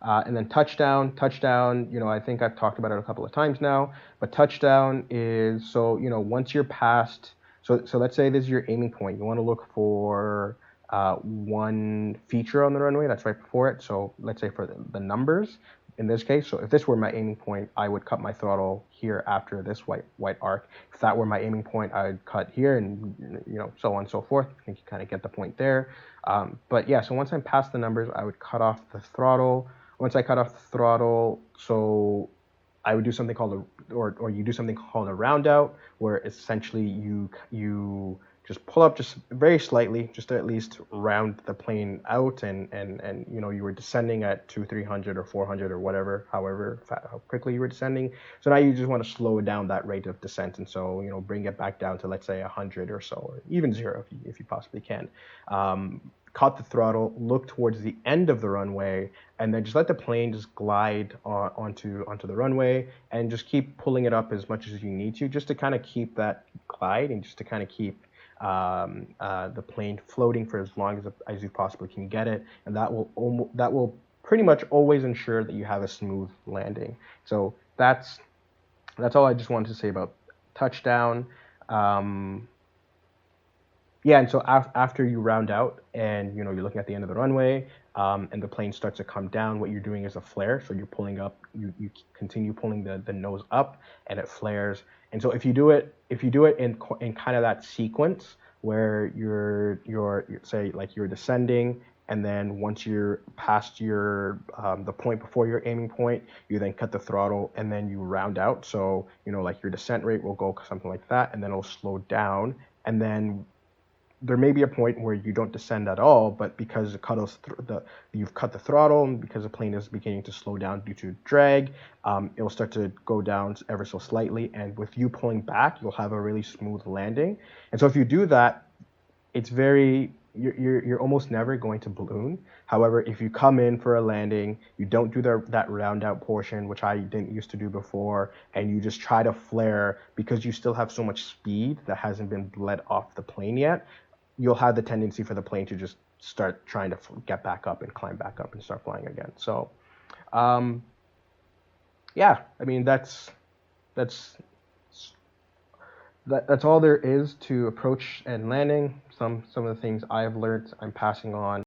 And then touchdown, I think I've talked about it a couple of times now, but touchdown is, so, once you're past, so let's say this is your aiming point. You want to look for one feature on the runway that's right before it. So let's say for the numbers in this case. So if this were my aiming point, I would cut my throttle here after this white arc. If that were my aiming point, I would cut here, and so on and so forth. I think you kind of get the point there. But yeah, so once I'm past the numbers, I would cut off the throttle. Once I cut off the throttle, so I would do something called or you do something called a roundout, where essentially you just pull up just very slightly, just to at least round the plane out, and you were descending at 300 or 400 or whatever, how quickly you were descending. So now you just want to slow down that rate of descent, and so bring it back down to, let's say, 100 or so, or even 0 if you possibly can. Cut the throttle, look towards the end of the runway, and then just let the plane just glide onto the runway, and just keep pulling it up as much as you need to, just to kind of keep that glide, and just to kind of keep the plane floating for as long as you possibly can get it, and that will pretty much always ensure that you have a smooth landing. So that's all I just wanted to say about touchdown. Yeah, and so after you round out, and you're looking at the end of the runway, and the plane starts to come down, what you're doing is a flare. So you're pulling up, you continue pulling the nose up, and it flares. And so if you do it in kind of that sequence where you're say, like, you're descending, and then once you're past the point before your aiming point, you then cut the throttle, and then you round out. So like, your descent rate will go something like that, and then it'll slow down, and then there may be a point where you don't descend at all, but because you've cut the throttle, and because the plane is beginning to slow down due to drag, it'll start to go down ever so slightly. And with you pulling back, you'll have a really smooth landing. And so if you do that, you're almost never going to balloon. However, if you come in for a landing, you don't do that round out portion, which I didn't used to do before, and you just try to flare because you still have so much speed that hasn't been bled off the plane yet, you'll have the tendency for the plane to just start trying to get back up and climb back up and start flying again. So, yeah, I mean, that's that's all there is to approach and landing. Some of the things I've learned, I'm passing on.